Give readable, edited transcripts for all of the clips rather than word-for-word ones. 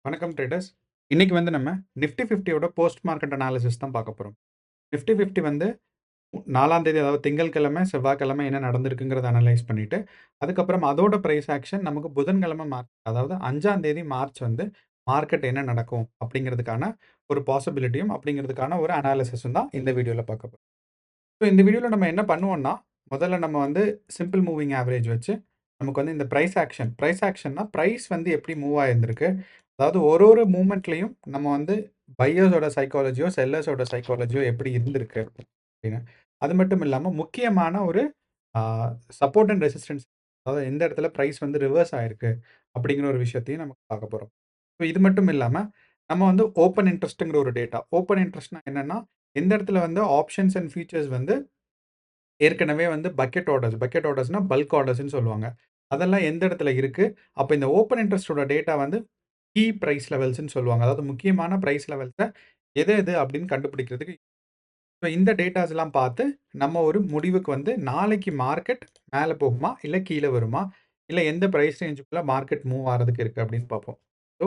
வணக்கம் ட்ரேடர்ஸ். இன்னைக்கு வந்து நம்ம நிஃப்டி 50யோட போஸ்ட் மார்க்கெட் அனாலிசிஸ் தான் பார்க்க போறோம். நிஃப்டி 50 வந்து 4ஆம் தேதி அதாவது திங்கட்கிழமை, செவ்வாய்க்கிழமை என்ன நடந்திருக்குங்கிறத அனலைஸ் பண்ணிட்டு, அதுக்கப்புறம் அதோட பிரைஸ் ஆக்ஷன் நமக்கு புதன்கிழமை அதாவது 5ஆம் தேதி மார்ச் வந்து மார்க்கெட் என்ன நடக்கும் அப்படிங்கிறதுக்கான ஒரு பாசிபிலிட்டியும், அப்படிங்கிறதுக்கான ஒரு அனாலிசிஸும் தான் இந்த வீடியோல பார்க்க போறோம். ஸோ இந்த வீடியோல நம்ம என்ன பண்ணுவோம்னா, முதல்ல நம்ம வந்து சிம்பிள் மூவிங் ஆவரேஜ் வச்சு, நமக்கு வந்து இந்த பிரைஸ் ஆக்ஷன்னா பிரைஸ் வந்து எப்படி மூவ் ஆயிருந்திருக்கு. அதாவது ஒரு ஒரு மூவ்மெண்ட்லயும் நம்ம வந்து பையர்ஸோட சைக்காலஜியோ, செல்லர்ஸோட சைக்காலஜியோ எப்படி இருந்திருக்கு அப்படின்னு. அது மட்டும் இல்லாம முக்கியமான ஒரு ஆ சப்போர்ட் அண்ட் ரெசிஸ்டன்ஸ், அதாவது எந்த இடத்துல பிரைஸ் வந்து ரிவர்ஸ் ஆயிருக்கு அப்படிங்கிற ஒரு விஷயத்தையும் நம்ம பார்க்க போறோம். ஸோ இது மட்டும் இல்லாம, நம்ம வந்து ஓப்பன் இன்ட்ரெஸ்ட்ங்கிற ஒரு டேட்டா. ஓப்பன் இன்ட்ரெஸ்ட்னா என்னன்னா, எந்த இடத்துல வந்து ஆப்ஷன்ஸ் அண்ட் ஃபியூச்சர்ஸ் வந்து ஏற்கனவே வந்து பக்கெட் ஆர்டர்ஸ்னா பல்க் ஆர்டர்ஸ்ன்னு சொல்லுவாங்க. அதெல்லாம் எந்த இடத்துல இருக்கு? அப்ப இந்த ஓப்பன் இன்ட்ரெஸ்ட்டோட டேட்டா வந்து கீ பிரைஸ் லெவல்ஸ்ன்னு சொல்லுவாங்க. அதாவது முக்கியமான பிரைஸ் லெவல்ஸ எது எது அப்படின்னு கண்டுபிடிக்கிறதுக்கு. இப்ப இந்த டேட்டாஸ்லாம் பார்த்து நம்ம ஒரு முடிவுக்கு வந்து நாளைக்கு மார்க்கெட் மேல போகுமா? இல்ல கீழ வருமா? இல்ல எந்த பிரைஸ் ரேஞ்சுக்குள்ள மார்க்கெட் மூவ் ஆறதுக்கு இருக்கு அப்படின்னு பார்ப்போம். ஸோ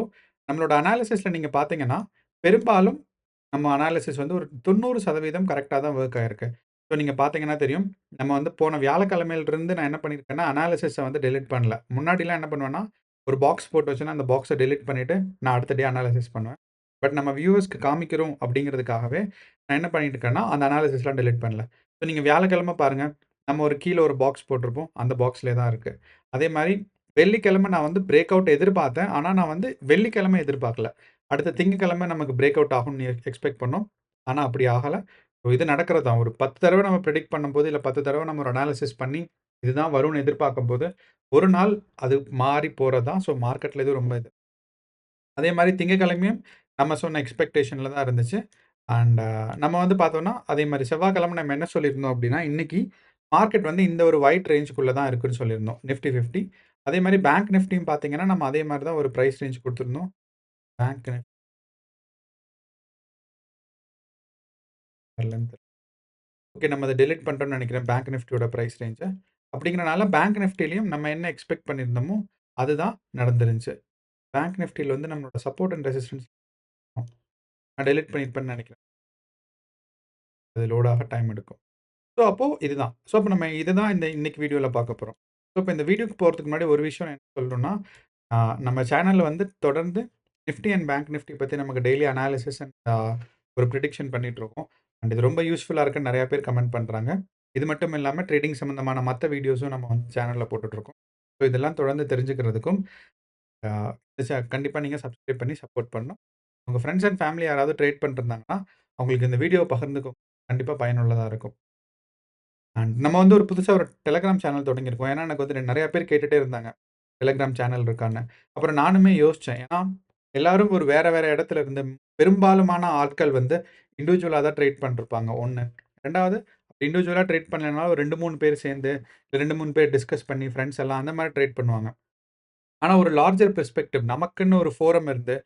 நம்மளோட அனாலிசிஸ்ல நீங்க பார்த்தீங்கன்னா, பெரும்பாலும் நம்ம அனாலிசிஸ் வந்து ஒரு 90% கரெக்ட்டா தான் வொர்க் ஆயிருக்கு. ஸோ நீங்க பார்த்தீங்கன்னா தெரியும். நம்ம வந்து போன வியாழக்கிழமையிலிருந்து நான் என்ன பண்ணியிருக்கேன்னா, அனாலிசிஸ வந்து டெலீட் பண்ணல. முன்னாடிலாம் என்ன பண்ணுவேன்னா, ஒரு பாக்ஸ் போட்டு வச்சேன்னா, அந்த பாக்ஸ டெலீட் பண்ணிட்டு, நான் அடுத்த டே அனாலிசிஸ் பண்ணுவேன். பட் நம்ம வியூவர்ஸ்க்கு காமிக்கிறோம் அப்படிங்கிறதுக்காகவே, நான் என்ன பண்ணிட்டு இருக்கேன்னா, அந்த அனாலிசிஸ்லாம் டெலீட் பண்ணல. ஸோ நீங்க வியாழக்கிழமை பாருங்க, நம்ம ஒரு கீழ ஒரு பாக்ஸ் போட்டிருப்போம். அந்த பாக்ஸ்லயே தான் இருக்கு. அதே மாரி வெள்ளிக்கிழமை நான் வந்து பிரேக் அவுட் எதிர்பார்த்தேன். ஆனா, நான் வந்து வெள்ளிக்கிழமை எதிர்பார்க்கல. அடுத்த திங்கட்கிழமை நமக்கு பிரேக் அவுட் ஆகும்னு எக்ஸ்பெக்ட் பண்ணோம். ஆனா, அப்படி ஆகல. ஸோ இது நடக்கிறது தான். ஒரு 10 தடவ நம்ம பிரெடிக்ட் பண்ணும்போது, இல்ல 10 தடவ நம்ம ஒரு அனாலிசிஸ் பண்ணி, இதுதான் வரும்னு எதிர்பார்க்கும்போது, ஒரு நாள் அது மாறி போறது தான். ஸோ மார்க்கெட்ல இது ரொம்ப இது. அதே மாரி திங்கட்கிழமையும் நம்ம சொன்ன எக்ஸ்பெக்டேஷன்ல தான் இருந்துச்சு. அண்ட் நம்ம வந்து பார்த்தோம்னா, அதே மாரி செவ்வாய்க்கிழமை நம்ம என்ன சொல்லியிருந்தோம் அப்டின்னா, இன்னைக்கு மார்க்கெட் வந்து இந்த ஒரு வைட் ரேஞ்சுக்குள்ள தான் இருக்குன்னு சொல்லியிருந்தோம். நிஃப்டி 50. அதே மாரி பேங்க் நிஃப்டியும் பார்த்தீங்கன்னா, நம்ம அதே மாரி தான் ஒரு பிரைஸ் ரேஞ்ச் குடுத்திருந்தோம். பேங்க் நிஃப்டி ஓகே, நம்ம அத டெலீட் பண்ணிட்டோம்னு நெனைக்கிறேன். பேங்க் நிஃப்டியோட பிரைஸ் ரேஞ்ச. அப்படிங்கிறனால பேங்க் நிஃப்டிலயும் நம்ம என்ன எக்ஸ்பெக்ட் பண்ணியிருந்தோமோ, அதுதான் நடந்துருந்துச்சு. பேங்க் நிஃப்டில வந்து நம்மளோட சப்போர்ட் அண்ட் ரெசிஸ்டன்ஸ் நான் டெலீட் பண்ணியிருப்பேன்னு நெனைக்கிறேன். அது லோட் ஆக டைம் எடுக்கும். ஸோ, அப்போ இதுதான். ஸோ, அப்ப நம்ம இதுதான் இந்த இன்னைக்கு வீடியோல பார்க்க போறோம். ஸோ, இப்ப இந்த வீடியோக்கு போறதுக்கு முன்னாடி ஒரு விஷயம் நான் என்ன சொல்லணும்னா, நம்ம சேனல்ல வந்து தொடர்ந்து நிஃப்டி அண்ட் பேங்க் நிஃப்டி பத்தி நமக்கு டெய்லி அனாலிசிஸ் அண்ட் ஒரு பிரிடிக்ஷன் பண்ணிட்டு இருக்கோம். அண்ட் இது ரொம்ப யூஸ்ஃபுல்லா இருக்குன்னு நெறைய பேர் கமெண்ட் பண்றாங்க. இது மட்டும் இல்லாம ட்ரேடிங் சம்மந்தமான மத்த வீடியோஸும் நம்ம வந்து சேனல்ல போட்டுட்டு இருக்கோம். ஸோ, இதெல்லாம் தொடர்ந்து தெரிஞ்சுக்கிறதுக்கும் ஆ கண்டிப்பா நீங்க சப்ஸ்கிரைப் பண்ணி சப்போர்ட் பண்ணணும். உங்க ஃபிரெண்ட்ஸ் அண்ட் ஃபேமிலி யாராவது ட்ரேட் பண்ணிட்டுருந்தாங்கன்னா, அவங்களுக்கு இந்த வீடியோவ பகிர்ந்துக்கோங்க. கண்டிப்பா பயனுள்ளதா இருக்கும். அண்ட் நம்ம வந்து ஒரு புதுசா ஒரு டெலகிராம் சேனல் தொடங்கியிருக்கோம். ஏன்னா, எனக்கு வந்து நெறைய பேர் கேட்டுட்டே இருந்தாங்க. டெலகிராம் சேனல் இருக்கான்னு. அப்புறம் நானுமே யோசிச்சேன். ஏன்னா, எல்லாரும் ஒரு வேற வேற இடத்துல இருந்து பெரும்பாலுமான ஆட்கள் வந்து இண்டிவிஜுவலா தான் ட்ரேட் பண்ணிருப்பாங்க 1. 2வது இண்டிவிஜுவலா ட்ரேட் பண்ணலனாலும் ஒரு 2, 3 பேர் சேர்ந்து, 2, 3 பேர் டிஸ்கஸ் பண்ணி ஃபிரெண்ட்ஸ் எல்லாம் அந்த மாரி ட்ரேட் பண்ணுவாங்க. ஆனா, ஒரு லார்ஜர் பெர்ஸ்பெக்டிவ் நமக்குன்னு ஒரு ஃபோரம் இருந்து,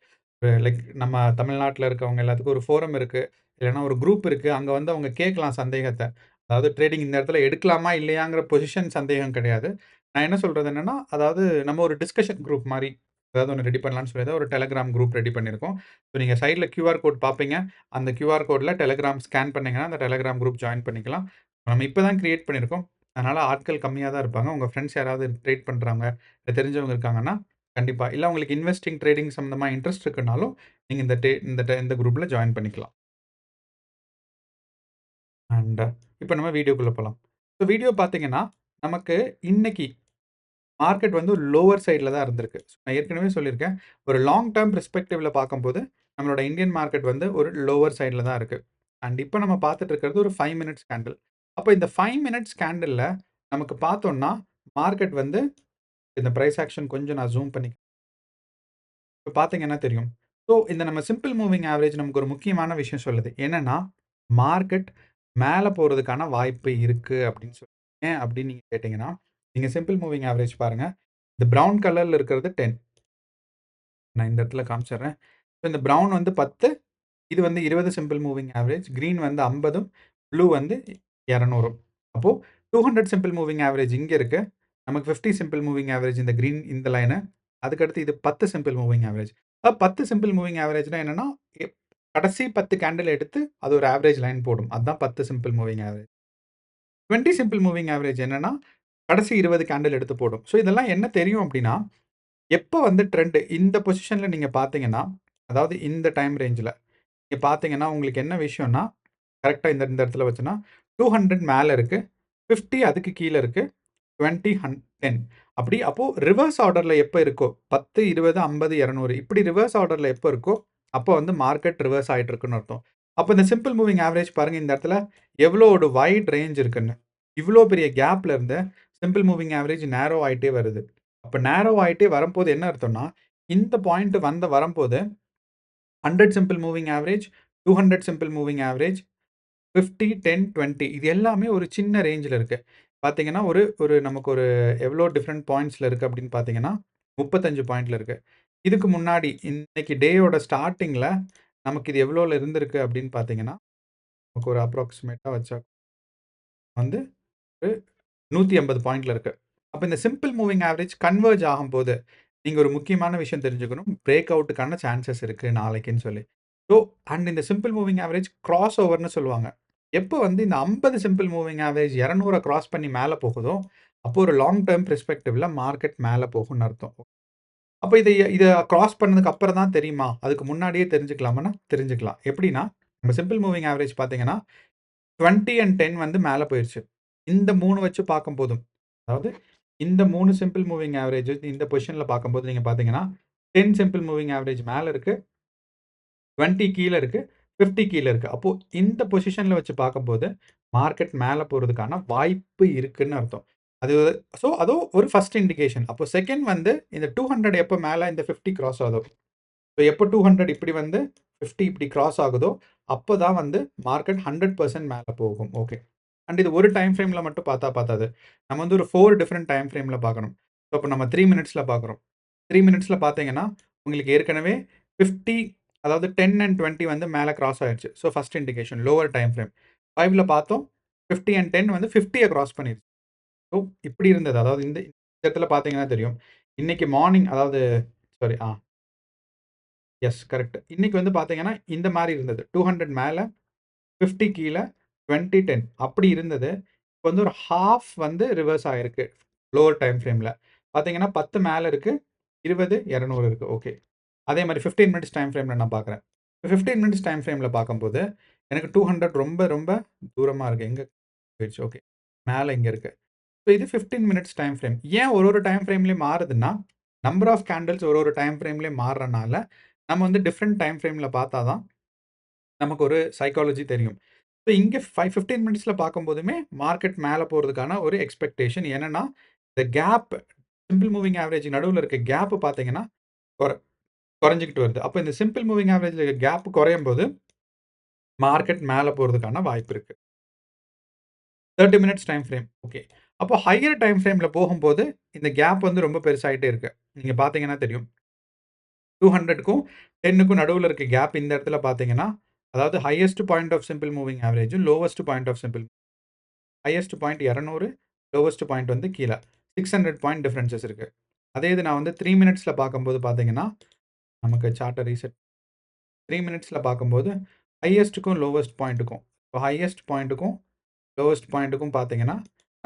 லைக் நம்ம தமிழ்நாட்டுல இருக்கவங்க எல்லாத்துக்கும் ஒரு ஃபோரம் இருக்கு. இல்லன்னா ஒரு குரூப் இருக்கு. அங்க வந்து அவங்க கேட்கலாம் சந்தேகத்த. அதாவது ட்ரேடிங் இந்த இடத்துல எடுக்கலாமா? இல்லையாங்கிற பொசிஷன் சந்தேகம் கிடையாது. நான் என்ன சொல்றது என்னன்னா, அதாவது நம்ம ஒரு டிஸ்கஷன் குரூப் மாரி, ஏதாவது ஒண்ணு ரெடி பண்ணலான்னு சொல்லி தான் ஒரு டெலகிராம் குரூப் ரெடி பண்ணியிருக்கோம். ஸோ நீங்க சைட்ல கியூஆர் கோட் பார்ப்பீங்க. அந்த கியூஆர் கோட்ல டெலகிராம் ஸ்கேன் பண்ணீங்கன்னா, அந்த டெலகிராம் குரூப் ஜாயின் பண்ணிக்கலாம். நம்ம இப்ப தான் கிரியேட் பண்ணியிருக்கோம். அதனால ஆட்கள் கம்மியா தான் இருப்பாங்க. உங்க ஃபிரெண்ட்ஸ் யாராவது ட்ரேட் பண்றாங்க, இல்ல தெரிஞ்சவங்க இருக்காங்கன்னா, கண்டிப்பா. இல்ல உங்களுக்கு இன்வெஸ்டிங், ட்ரேடிங் சம்மந்தமா இன்ட்ரெஸ்ட் இருக்குனாலும், நீங்க இந்த குரூப்ல ஜாயின் பண்ணிக்கலாம். அண்ட் இப்ப நம்ம வீடியோக்குள்ள போலாம். ஸோ வீடியோ பார்த்தீங்கன்னா, நமக்கு இன்னைக்கு மார்க்கெட் வந்து லோவர் சைட்ல தான் இருந்திருக்கு. நான் ஏற்கனவே சொல்லியிருக்கேன். ஒரு லாங் டெர்ம் பெர்ஸ்பெக்டிவ்ல பார்க்கும்போது, நம்மளோட இந்தியன் மார்க்கெட் வந்து ஒரு லோவர் சைட்ல தான் இருக்கு. அண்ட் இப்ப நம்ம பார்த்துட்டு இருக்கிறது ஒரு 5 மினிட்ஸ் கேண்டில். அப்ப இந்த 5 மினிட்ஸ் கேண்டில்ல நமக்கு பார்த்தோம்னா, மார்க்கெட் வந்து இந்த பிரைஸ் ஆக்ஷன் கொஞ்சம் நான் ஜூம் பண்ணி இப்ப பார்த்தீங்கன்னா தெரியும். ஸோ, இந்த நம்ம சிம்பிள் மூவிங் ஆவரேஜ் நமக்கு ஒரு முக்கியமான விஷயம் சொல்லுது. என்னன்னா, மார்க்கெட் மேல போறதுக்கான வாய்ப்பு இருக்கு அப்படின்னு சொல்லி. ஏன் அப்படின்னு நீங்க கேட்டீங்கன்னா, நீங்க சிம்பிள் மூவிங் ஆவரேஜ் பாருங்க. இந்த ப்ரவுன் கலர்ல இருக்கிறது 10. நான் இந்த இடத்துல காமிச்சர்றேன். இந்த ப்ரவுன் வந்து 10, இது வந்து 20 சிம்பிள் மூவிங் ஆவரேஜ். கிரீன் வந்து 50, ப்ளூ வந்து 200. அப்போ 200 சிம்பிள் மூவிங் ஆவரேஜ் இங்க இருக்கு. நமக்கு 50 சிம்பிள் மூவிங் ஆவரேஜ் இந்த கிரீன் இந்த லைனு. அதுக்கடுத்து இது 10 simple moving average. 10 simple moving ஆவரேஜ்னா என்னன்னா, கடைசி 10 கேண்டில் எடுத்து அது ஒரு ஆவரேஜ் லைன் போடும். அதான் 10 simple moving average. 20 simple moving average என்னன்னா, கடைசி 20 கேண்டில் எடுத்து போடும். ஸோ இதெல்லாம் என்ன தெரியும் அப்டின்னா, எப்ப வந்து ட்ரெண்ட் இந்த பொசிஷன்ல நீங்க பார்த்தீங்கன்னா, அதாவது இந்த டைம் ரேஞ்சுல நீங்க பார்த்தீங்கன்னா, உங்களுக்கு என்ன விஷயம்னா, கரெக்ட்டா இந்த இந்த இடத்துல வச்சேன்னா, 200 மேல இருக்கு. 50 அதுக்கு கீழ இருக்கு. 20, 10 அப்படி அப்போ ரிவர்ஸ் ஆர்டர்ல எப்ப இருக்கோ 10, 20, 50, 200 இப்படி ரிவர்ஸ் ஆர்டர்ல எப்ப இருக்கோ, அப்போ வந்து மார்க்கெட் ரிவர்ஸ் ஆயிட்டு இருக்குன்னு அர்த்தம். அப்ப இந்த சிம்பிள் மூவிங் ஆவரேஜ் பாருங்க இந்த இடத்துல எவ்வளோ ஒரு வைட் ரேஞ்ச் இருக்குன்னு. இவ்ளோ பெரிய கேப்ல இருந்து சிம்பிள் மூவிங் ஆவரேஜ் நேரோ ஆயிட்டே வருது. அப்ப நேரோ ஆயிட்டே வரும்போது என்ன அர்த்தம்னா, இந்த பாயிண்ட் வரும்போது 100 simple moving average, 200 simple moving average 50, 10, 20 இது எல்லாமே ஒரு சின்ன ரேஞ்சில இருக்கு. பார்த்தீங்கன்னா, ஒரு ஒரு நமக்கு ஒரு எவ்வளோ டிஃபரண்ட் பாயிண்ட்ஸ்ல இருக்கு அப்படின்னு பார்த்தீங்கன்னா, 35 பாயிண்ட்ல இருக்கு. இதுக்கு முன்னாடி இன்னைக்கு டேயோட ஸ்டார்ட்டிங்ல நமக்கு இது எவ்வளோல இருந்திருக்கு அப்படின்னு பார்த்தீங்கன்னா, நமக்கு ஒரு அப்ராக்ஸிமேட்டா வச்சா வந்து ஒரு 180 பாயிண்ட்ல இருக்கு. அப்ப இந்த சிம்பிள் மூவிங் ஆவரேஜ் கன்வெர்ஜ் ஆகும்போது, நீங்க ஒரு முக்கியமான விஷயம் தெரிஞ்சுக்கணும். பிரேக் அவுட்க்கான சான்சஸ் இருக்கு நாளைக்குன்னு சொல்லி. ஸோ அண்ட் இந்த சிம்பிள் மூவிங் ஆவரேஜ் கிராஸ் ஓவர்ன்னு சொல்லுவாங்க. எப்போ வந்து இந்த 50 சிம்பிள் மூவிங் ஆவரேஜ் 200 கிராஸ் பண்ணி மேல போகுதோ, அப்போ ஒரு லாங் டெர்ம் பெர்ஸ்பெக்டிவ்ல மார்க்கெட் மேல போகும்னு அர்த்தம். அப்ப இத கிராஸ் பண்ணதுக்கு அப்புறம் தான் தெரியுமா? அதுக்கு முன்னாடியே தெரிஞ்சுக்கலாமான்னா, தெரிஞ்சுக்கலாம். எப்படின்னா, நம்ம சிம்பிள் மூவிங் ஆவரேஜ் பார்த்தீங்கன்னா 20 அண்ட் 10 வந்து மேல போயிருச்சு. இந்த 3 வச்சு பார்க்கும்போதும், அதாவது இந்த 3 சிம்பிள் மூவிங் ஆவரேஜ் இந்த பொசிஷன்ல பார்க்கும்போது நீங்க பார்த்தீங்கன்னா, 10 சிம்பிள் மூவிங் ஆவரேஜ் மேல இருக்கு. 20 கீழ இருக்கு. 50 கீழ இருக்கு. அப்போ இந்த பொசிஷன்ல வச்சு பார்க்கும்போது, மார்க்கெட் மேல போறதுக்கான வாய்ப்பு இருக்குன்னு அர்த்தம். அது அதுவும் ஒரு ஃபர்ஸ்ட் இண்டிகேஷன். அப்போ செகண்ட் வந்து இந்த 200 எப்ப மேல இந்த 50 கிராஸ் ஆகுதோ ஸோ எப்போ 200 இப்படி வந்து 50 இப்படி கிராஸ் ஆகுதோ, அப்பதான் வந்து மார்க்கெட் 100% மேல போகும். ஓகே. அண்ட் இது ஒரு டைம் ஃப்ரேம்ல மட்டும் பார்த்தா பத்தாது. நம்ம வந்து ஒரு 4 டிஃபரண்ட் டைம் ஃப்ரேம்ல பார்க்கணும். ஸோ அப்ப நம்ம 3 மினிட்ஸ்ல பார்க்குறோம். 3 மினிட்ஸ்ல பார்த்தீங்கன்னா, உங்களுக்கு ஏற்கனவே 50 அதாவது 10 அண்ட் 20 வந்து மேல கிராஸ் ஆயிருச்சு. So first indication lower time frame. 5ல பார்த்தோம். 50 அண்ட் 10 வந்து 50ய கிராஸ் பண்ணிருச்சு. ஸோ இப்படி இருந்தது. அதாவது இந்த இந்த இடத்துல பார்த்தீங்கன்னா தெரியும். இன்னைக்கு மார்னிங் அதாவது சாரி எஸ் கரெக்ட். இன்னைக்கு வந்து பார்த்தீங்கன்னா, இந்த மாரி இருந்தது. 200 மேல, 50 கீழ, 20, 10 அப்படி இருந்தது. இப்ப வந்து ஒரு ஹால்ஃப் வந்து ரிவர்ஸ் ஆயிருக்கு. லோவர் டைம் ஃப்ரேம்ல. பார்த்தீங்கன்னா 10 மேல இருக்கு. 20, 200 இருக்கு. ஓகே. அதே மாரி 15 மினிட்ஸ் டைம் ஃப்ரேம்ல நான் பார்க்குறேன். 15 மினிட்ஸ் டைம் ஃப்ரேம்ல பார்க்கும்போது, எனக்கு 200 ரொம்ப ரொம்ப தூரமா இருக்கு. எங்க போயிருச்சு. ஓகே. மேல இங்க இருக்கு. ஸோ இது 15 மினிட்ஸ் டைம் ஃப்ரேம். ஏன் ஒரு ஒரு டைம் ஃப்ரேம்லயும் மாறுதுன்னா, நம்பர் ஆஃப் கேண்டில்ஸ் ஒரு ஒரு டைம் ஃப்ரேம்லயும் மாறுறனால, நம்ம வந்து டிஃபரண்ட் டைம் ஃப்ரேம்ல பார்த்தா தான் நமக்கு ஒரு சைக்காலஜி தெரியும். ஸோ இங்க 15 மினிட்ஸ்ல பார்க்கும்போதுமே, மார்க்கெட் மேல போறதுக்கான ஒரு எக்ஸ்பெக்டேஷன். என்னன்னா, இந்த கேப் சிம்பிள் மூவிங் ஆவரேஜ் நடுவுல இருக்க கேப் பார்த்தீங்கன்னா, கொற கொறைஞ்சுகிட்டு வருது. அப்ப இந்த சிம்பிள் மூவிங் ஆவரேஜ்ல இருக்க கேப் குறையும்போது, மார்க்கெட் மேல போறதுக்கான வாய்ப்பு இருக்கு. 30 மினிட்ஸ் டைம் ஃப்ரேம். ஓகே. அப்போ ஹையர் டைம் ஃப்ரேம்ல போகும்போது, இந்த கேப் வந்து ரொம்ப பெருசாயிட்டே இருக்கு. நீங்க பார்த்தீங்கன்னா தெரியும். 200க்கும் 10க்கும் நடுவுல இருக்க கேப் இந்த இடத்துல பார்த்தீங்கன்னா, அதாவது highest point of simple moving ஆவரேஜும், lowest point of simple highest point 200 lowest point வந்து கீழ. 600 பாயிண்ட் டிஃபரன்சஸ் இருக்கு. அதே இது நான் வந்து 3 மினிட்ஸ்ல பார்க்கும்போது பார்த்தீங்கன்னா, நமக்கு சார்ட்ட ரீசெட் 3 மினிட்ஸ்ல பார்க்கும்போது, ஹையஸ்ட்டுக்கும் லோவஸ்ட் பாயிண்ட்டுக்கும் இப்போ ஹையஸ்ட் பாயிண்ட்டுக்கும், லோவஸ்ட் பாயிண்ட்டுக்கும் பார்த்தீங்கன்னா,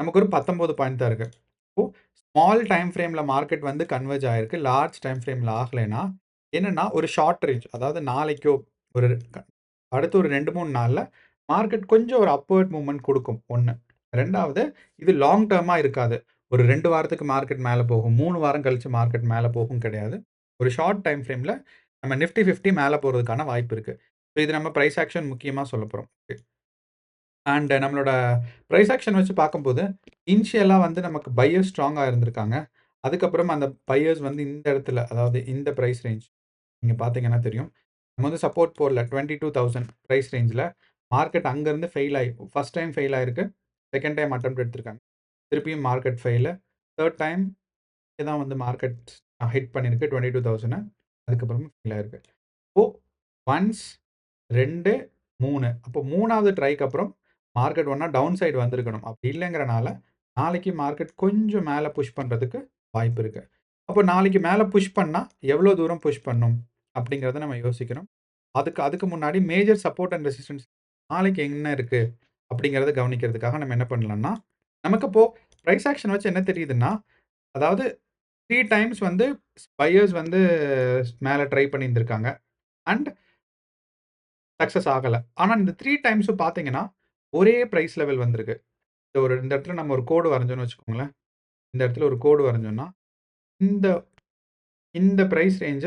நமக்கு ஒரு 19 பாயிண்ட் தான் இருக்கு. இப்போ ஸ்மால் டைம் ஃப்ரேம்ல மார்க்கெட் வந்து கன்வெர்ஜ் ஆயிருக்கு. லார்ஜ் டைம் ஃப்ரேம்ல ஆகலைன்னா, என்னன்னா ஒரு ஷார்ட் ரேஞ்ச் அதாவது நாளைக்கோ ஒரு அடுத்து ஒரு 2, 3 நாள்ல மார்க்கெட் கொஞ்சம் ஒரு அப்வர்ட் மூவ்மென்ட் குடுக்கும் 1. 2வது இது லாங் டெர்மா இருக்காது. ஒரு 2 வாரத்துக்கு மார்க்கெட் மேல போகும். 3 வாரம் கழிச்சு மார்க்கெட் மேல போகும் கிடையாது. ஒரு ஷார்ட் டைம் ஃப்ரேம்ல நம்ம நிஃப்டி 50 மேல போறதுக்கான வாய்ப்பு இருக்கு. ஸோ இது நம்ம பிரைஸ் ஆக்ஷன் முக்கியமா சொல்லப்போறோம். அண்ட் நம்மளோட பிரைஸ் ஆக்ஷன் வச்சு பார்க்கும்போது, இனிஷியலா வந்து நமக்கு பையர்ஸ் ஸ்ட்ராங்கா இருந்திருக்காங்க. அதுக்கப்புறம் அந்த பையர்ஸ் வந்து இந்த இடத்துல, அதாவது இந்த பிரைஸ் ரேஞ்ச் நீங்க பார்த்தீங்கன்னா தெரியும். நம்ம வந்து சப்போர்ட் போடல 22,000 பிரைஸ் ரேஞ்ச்ல மார்க்கெட் அங்கருந்து ஃபெயில் ஆயி ஃபர்ஸ்ட் டைம் ஃபெயில் ஆயிருக்கு. செகண்ட் டைம் அட்டெம்ப்ட் எடுத்திருக்காங்க. திருப்பியும் மார்க்கெட் ஃபெயிலு. 3 டைம் தான் வந்து மார்க்கெட் ஹிட் பண்ணியிருக்கு 22,000 அதுக்கப்புறமா ஃபெயில் ஆயிருக்கு. இப்போ ஒன்ஸ் 2, 3 அப்போ 3வது ட்ரைக்கு அப்புறம் மார்க்கெட் ஒண்ணா டவுன் சைடு வந்திருக்கணும். அப்படி இல்லங்கிறனால, நாளைக்கு மார்க்கெட் கொஞ்சம் மேல புஷ் பண்றதுக்கு வாய்ப்பு இருக்கு. அப்போ நாளைக்கு மேல புஷ் பண்ணா, எவ்வளோ தூரம் புஷ் பண்ணும்? அப்படிங்கிறத நம்ம யோசிக்கணும். அதுக்கு அதுக்கு முன்னாடி மேஜர் சப்போர்ட் அண்ட் ரெசிஸ்டன்ஸ் நாளைக்கு என்ன இருக்கு? அப்படிங்கிறத கவனிக்கிறதுக்காக நம்ம என்ன பண்ணலாம்னா, நமக்கு இப்போ பிரைஸ் ஆக்ஷன் வச்சு என்ன தெரியுதுன்னா, அதாவது 3 டைம்ஸ் வந்து பையர்ஸ் வந்து மேல ட்ரை பண்ணியிருந்திருக்காங்க. அண்ட் சக்சஸ் ஆகல. ஆனா இந்த 3 டைம்ஸும் பார்த்தீங்கன்னா, ஒரே பிரைஸ் லெவல் வந்திருக்கு. இந்த இடத்துல நம்ம ஒரு கோடு வரைஞ்சோம்னு வச்சுக்கோங்களேன். இந்த இடத்துல ஒரு கோடு வரைஞ்சோம்னா, இந்த இந்த பிரைஸ் ரேஞ்ச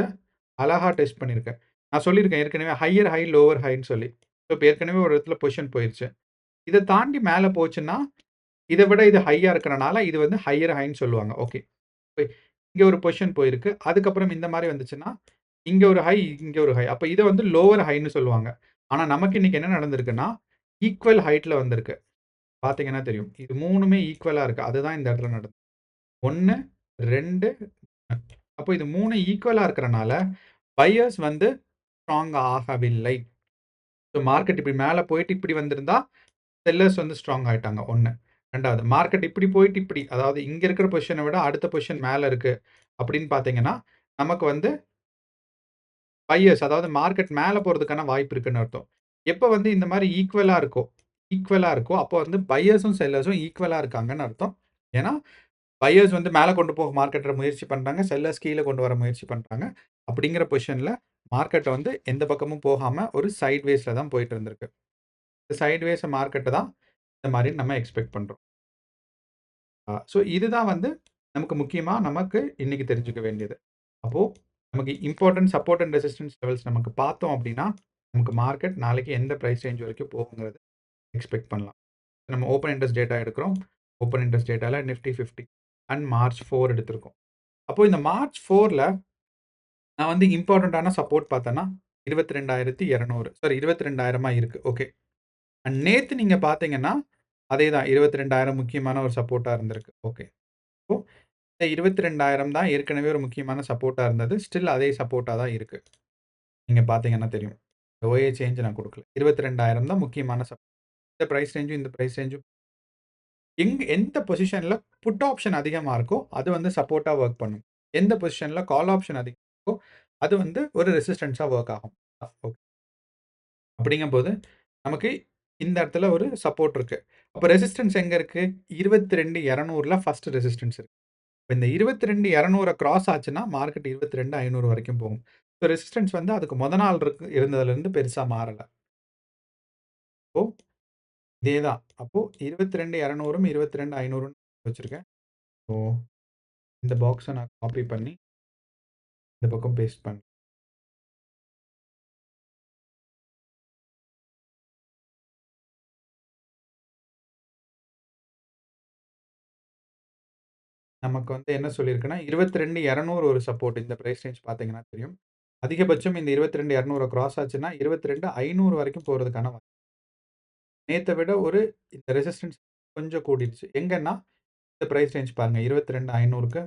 அழகா டெஸ்ட் பண்ணியிருக்கேன். நான் சொல்லியிருக்கேன் ஏற்கனவே ஹையர் ஹை, லோவர் ஹைன்னு சொல்லி. ஸோ இப்ப ஏற்கனவே ஒரு இடத்துல பொசிஷன் போயிருச்சு. இத தாண்டி மேல போச்சுன்னா, இத விட இது ஹையா இருக்கறனால, இது வந்து ஹையர் ஹைன்னு சொல்லுவாங்க. ஓகே. இப்ப இங்க ஒரு பொசிஷன் போயிருக்கு. அதுக்கப்புறம் இந்த மாரி வந்துச்சுன்னா, இங்க ஒரு ஹை, இங்க ஒரு ஹை. அப்ப இத வந்து லோவர் ஹைன்னு சொல்லுவாங்க. ஆனா நமக்கு இன்னைக்கு என்ன நடந்திருக்குன்னா, ஈக்குவல் ஹைட்ல வந்திருக்கு. பார்த்தீங்கன்னா தெரியும். இது 3மே ஈக்குவலா இருக்கு. அதுதான் இந்த இடத்துல நடந்தது. 1, 2 அப்போ இது 3 ஈக்குவலா இருக்கறனால, பையர்ஸ் வந்து ஸ்ட்ராங் ஆகவில்லை. ஸோ மார்க்கெட் இப்படி மேல போயிட்டு இப்படி வந்திருந்தா, செல்லர்ஸ் வந்து ஸ்ட்ராங் ஆயிட்டாங்க 1. 2வது மார்க்கெட் இப்படி போயிட்டு இப்படி, அதாவது இங்க இருக்கிற பொசிஷன விட அடுத்த பொசிஷன் மேல இருக்கு அப்படின்னு பார்த்தீங்கன்னா, நமக்கு வந்து பையர்ஸ் அதாவது மார்க்கெட் மேல போறதுக்கான வாய்ப்பு இருக்குன்னு அர்த்தம். எப்ப வந்து இந்த மாரி ஈக்குவலா இருக்கோ, அப்போ வந்து பையர்ஸும், செல்லர்ஸும் ஈக்குவலா இருக்காங்கன்னு அர்த்தம். ஏன்னா, பையர்ஸ் வந்து மேல கொண்டு போக மார்க்கெட்ட முயற்சி பண்றாங்க. செல்லர்ஸ் கீழ கொண்டு வர முயற்சி பண்றாங்க. அப்படிங்கிற பொசிஷன்ல மார்க்கெட் வந்து எந்த பக்கமும் போகாம ஒரு சைட்வேஸ்ல தான் போயிட்டு இருந்திருக்கு. சைட்வேஸ் மார்க்கெட்ட தான் இந்த மாரி நம்ம எக்ஸ்பெக்ட் பண்றோம். ஸோ இதுதான் வந்து நமக்கு முக்கியமா நமக்கு இன்னைக்கு தெரிஞ்சுக்க வேண்டியது. அப்போ நமக்கு important support and resistance levels நமக்கு பார்த்தோம் அப்படின்னா, நமக்கு மார்க்கெட் நாளைக்கு எந்த பிரைஸ் ரேஞ்ச் வரைக்கும் போகுங்கிறத எக்ஸ்பெக்ட் பண்ணலாம். நம்ம ஓப்பன் இன்ட்ரெஸ்ட் டேட்டா எடுக்கிறோம். ஓப்பன் இன்ட்ரெஸ்ட் டேட்டால நிஃப்டி 50 அண்ட் மார்ச் 4 எடுத்திருக்கோம். அப்போ இந்த மார்ச் 4ல நான் வந்து இம்பார்ட்டன்ட்டான சப்போர்ட் பார்த்தேன்னா, 22,200 சாரி 22,000 இருக்கு. ஓகே. அண்ட் நேத்து நீங்க பார்த்தீங்கன்னா, அதே தான் 22,000 முக்கியமான ஒரு சப்போர்ட்டா இருந்திருக்கு. ஓகே. இப்போ இந்த 22,000 தான் ஏற்கனவே ஒரு முக்கியமான சப்போர்ட்டா இருந்தது. ஸ்டில் அதே சப்போர்ட்டா தான் இருக்கு. நீங்க பார்த்தீங்கன்னா தெரியும். ஓஏ சேஞ்ச் நான் குடுக்கல. 22,000 தான் முக்கியமான இந்த பிரைஸ் ரேஞ்சும், இந்த பிரைஸ் ரேஞ்சும் எந்த பொசிஷன்ல புட் ஆப்ஷன் அதிகமா இருக்கோ, அது வந்து சப்போர்ட்டா வொர்க் பண்ணும். எந்த பொசிஷன்ல கால் ஆப்ஷன் அதிகமா இருக்கோ, அது வந்து ஒரு ரெசிஸ்டன்ஸா வொர்க் ஆகும். ஓகே. அப்படிங்கும்போது, நமக்கு இந்த இடத்துல ஒரு சப்போர்ட் இருக்கு. அப்ப ரெசிஸ்டன்ஸ் எங்க இருக்கு? 22,200ல ஃபர்ஸ்ட் ரெசிஸ்டன்ஸ் இருக்கு. இப்ப இந்த 22,200 கிராஸ் ஆச்சுன்னா, மார்க்கெட் 22,500 வரைக்கும் போகும். ஸோ ரெசிஸ்டன்ஸ் வந்து அதுக்கு மொத நாள் இருந்ததுலருந்து பெருசா மாறல. அப்போ இதே தான். அப்போ 22,200ம் 22,500ன்னு வச்சிருக்கேன். ஸோ இந்த பாக்ஸ நான் காப்பி பண்ணி இந்த பக்கம் பேஸ்ட் பண்றேன். நமக்கு வந்து என்ன சொல்லியிருக்குன்னா, 22,200 ஒரு சப்போர்ட் இந்த பிரைஸ் ரேஞ்ச் பார்த்தீங்கன்னா தெரியும். அதிகபட்சம் இந்த 22,200 கிராஸ் ஆச்சுன்னா, 22,500 வரைக்கும் போறதுக்கான நேத்த விட ஒரு இந்த ரெசிஸ்டன்ஸ் கொஞ்சம் கூடிருச்சு. எங்கன்னா, இந்த பிரைஸ் ரேஞ்ச் பாருங்க 22,500க்கு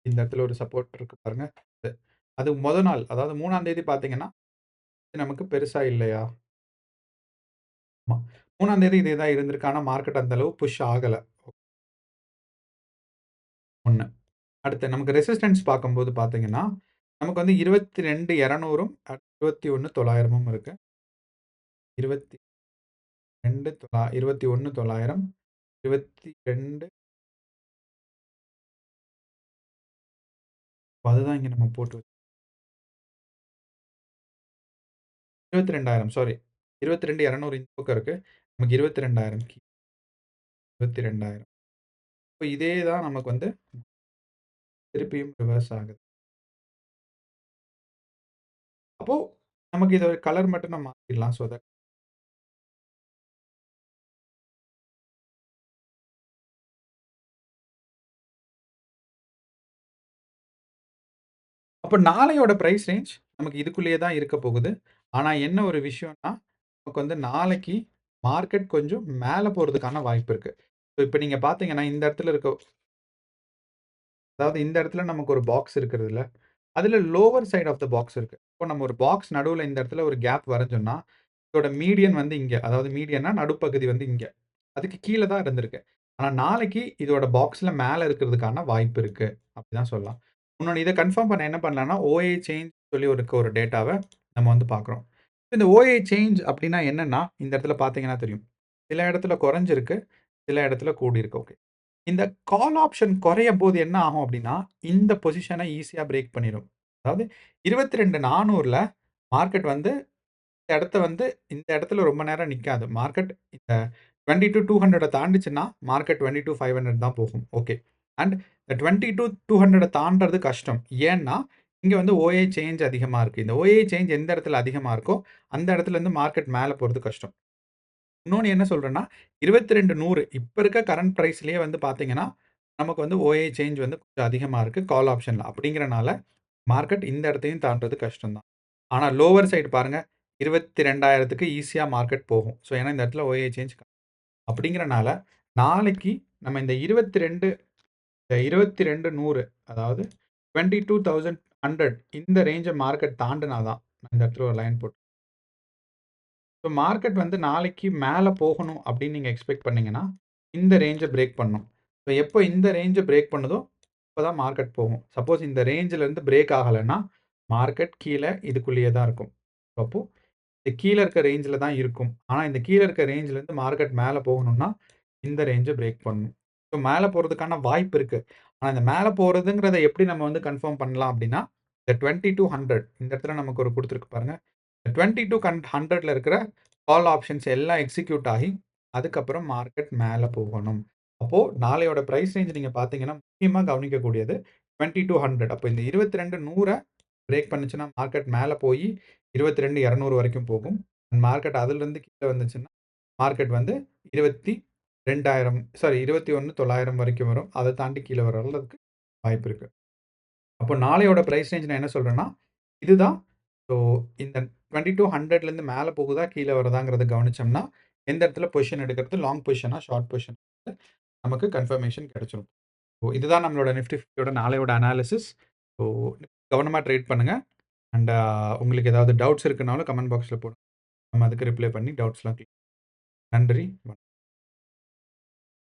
இந்த இடத்துல ஒரு சப்போர்ட் இருக்கு பாருங்க. அது அது மொத நாள் அதாவது 3ஆம் தேதி பார்த்தீங்கன்னா, இது நமக்கு பெருசா இல்லையா? ஆமா. 3ஆம் தேதி இதே தான் இருந்திருக்கு. ஆனா மார்க்கெட் அந்த அளவு புஷ் ஆகல. 1. அடுத்து நமக்கு ரெசிஸ்டன்ஸ் பார்க்கும்போது பார்த்தீங்கன்னா, நமக்கு வந்து 22,200ம் 21,900ம் இருக்கு. 22 21,900 22 அதுதான் இங்க நம்ம போட்டு 22,000 சாரி. 22,200 இந்த பக்கம் இருக்கு. நமக்கு 22,000 22,000 இப்ப இதே தான் நமக்கு வந்து திருப்பியும் ரிவர்ஸ் ஆகுது. அப்போ நமக்கு இத கலர் மட்டும் நம்ம மாத்திடலாம். ஸோ தட் அப்ப நாளையோட பிரைஸ் ரேஞ்ச் நமக்கு இதுக்குள்ளேயே தான் இருக்க போகுது. ஆனா என்ன ஒரு விஷயம்னா, நமக்கு வந்து நாளைக்கு மார்க்கெட் கொஞ்சம் மேல போறதுக்கான வாய்ப்பு இருக்கு. இப்ப நீங்க பார்த்தீங்கன்னா, இந்த இடத்துல இருக்க அதாவது இந்த இடத்துல நமக்கு ஒரு பாக்ஸ் இருக்கிறதுல, அதுல lower side of the box இருக்கு. இப்போ நம்ம ஒரு பாக்ஸ் நடுவுல இந்த இடத்துல ஒரு கேப் வரைஞ்சோம்னா, இதோட மீடியன் வந்து இங்க. அதாவது மீடியன்னா நடுப்பகுதி வந்து இங்க. அதுக்கு கீழ தான் இருந்திருக்கு. ஆனா நாளைக்கு இதோட பாக்ஸ்ல மேல இருக்கிறதுக்கான வாய்ப்பு இருக்கு. அப்படிதான் சொல்லலாம். இன்னொன்னு இத கன்ஃபார்ம் பண்ண என்ன பண்ணலாம்னா, ஓஏ சேஞ்ச் சொல்லி ஒரு டேட்டாவ நம்ம வந்து பார்க்குறோம். இந்த ஓஏ சேஞ்ச் அப்டின்னா என்னன்னா, இந்த இடத்துல பார்த்தீங்கன்னா தெரியும். சில இடத்துல குறைஞ்சிருக்கு, சில இடத்துல கூடியிருக்கு. ஓகே. இந்த கால் ஆப்ஷன் குறையும்போது என்ன ஆகும் அப்டின்னா, இந்த பொசிஷன ஈஸியா பிரேக் பண்ணிரும். அதாவது 22,400ல மார்க்கெட் வந்து இந்த இடத்துல ரொம்ப நேரம் நிக்காது. மார்க்கெட் இந்த 22,200 தாண்டுச்சுன்னா, மார்க்கெட் 22,500 தான் போகும். ஓகே. அண்ட் இந்த 22,200 தாண்டுறது கஷ்டம். ஏன்னா, இங்க வந்து ஓஏ சேஞ்ச் அதிகமா இருக்கு. இந்த ஓஏ சேஞ்ச் எந்த இடத்துல அதிகமா இருக்கோ, அந்த இடத்துல இருந்து மார்க்கெட் மேல போறது கஷ்டம். இன்னொன்னு என்ன சொல்றேன்னா, 22,100 இப்ப இருக்க கரண்ட் பிரைஸ்லயே வந்து பார்த்தீங்கன்னா, நமக்கு வந்து ஓஏ சேஞ்ச் வந்து கொஞ்சம் அதிகமா இருக்கு கால் ஆப்ஷன்ல. அப்படிங்கிறனால, மார்க்கெட் இந்த இடத்தையும் தாண்டுறது கஷ்டம் தான். ஆனா லோவர் சைடு பாருங்க, 22,000க்கு ஈஸியா மார்க்கெட் போகும். ஸோ, ஏன்னா இந்த இடத்துல ஓஏ சேஞ்ச் அப்படிங்கிறனால, நாளைக்கு நம்ம இந்த 22,100 அதாவது 22,100 இந்த ரேஞ்ச மார்க்கெட் தாண்டுனா தான், நான் இந்த இடத்துல ஒரு லைன் போட்டு ஸோ மார்க்கெட் வந்து நாளைக்கு மேல போகணும் அப்படின்னு நீங்க எக்ஸ்பெக்ட் பண்ணீங்கன்னா, இந்த ரேஞ்ச பிரேக் பண்ணணும். ஸோ எப்போ இந்த ரேஞ்ச பிரேக் பண்ணுதோ, அப்பதான் மார்க்கெட் போகும். சப்போஸ் இந்த ரேஞ்சுல இருந்து பிரேக் ஆகலன்னா, மார்க்கெட் கீழ இதுக்குள்ளேயே தான் இருக்கும். அப்போ இது கீழ இருக்க ரேஞ்சுல தான் இருக்கும். ஆனா இந்த கீழ இருக்க ரேஞ்சுல இருந்து மார்க்கெட் மேல போகணும்னா, இந்த ரேஞ்ச பிரேக் பண்ணணும். ஸோ மேல போறதுக்கான வாய்ப்பு இருக்கு. ஆனா இந்த மேல போறதுங்கிறத எப்படி நம்ம வந்து கன்ஃபார்ம் பண்ணலாம் அப்படின்னா, இந்த 2200 இந்த இடத்துல நமக்கு ஒரு குடுத்திருக்கு பாருங்க. 2200ல இருக்கிற கால் ஆப்ஷன்ஸ் எல்லாம் எக்ஸிக்யூட் ஆகி, அதுக்கப்புறம் மார்க்கெட் மேல போகணும். அப்போ நாளையோட பிரைஸ் ரேஞ்ச் நீங்க பார்த்தீங்கன்னா, முக்கியமா கவனிக்கக்கூடியது 2200 அப்போ இந்த 22,100 பிரேக் பண்ணுச்சுன்னா, மார்க்கெட் மேல போயி 22,200 வரைக்கும் போகும். மார்க்கெட் அதிலிருந்து கீழ வந்துச்சுன்னா, மார்க்கெட் வந்து 22,000 சாரி 21,900 வரைக்கும் வரும். அத தாண்டி கீழ வர அளவுக்கு வாய்ப்பு இருக்கு. அப்போ நாளையோட பிரைஸ் ரேஞ்ச் நான் என்ன சொல்றேன்னா, இதுதான். ஸோ இந்த 2200லேருந்து மேல போகுதா, கீழ வருதாங்கிறத கவனிச்சோம்னா, எந்த இடத்துல பொசிஷன் எடுக்கிறது, லாங் பொசிஷனா, ஷார்ட் பொசிஷன் நமக்கு கன்ஃபர்மேஷன் கிடைச்சிரும். ஸோ இதுதான் நம்மளோட நிஃப்டி 50யோட நாளையோட அனாலிசிஸ். ஸோ கவனமா ட்ரேட் பண்ணுங்க. அண்ட் உங்களுக்கு ஏதாவது டவுட்ஸ் இருக்குனாலும் கமெண்ட் பாக்ஸ்ல போடுங்க. நம்ம அதுக்கு ரிப்ளை பண்ணி டவுட்ஸ்லாம் நன்றி.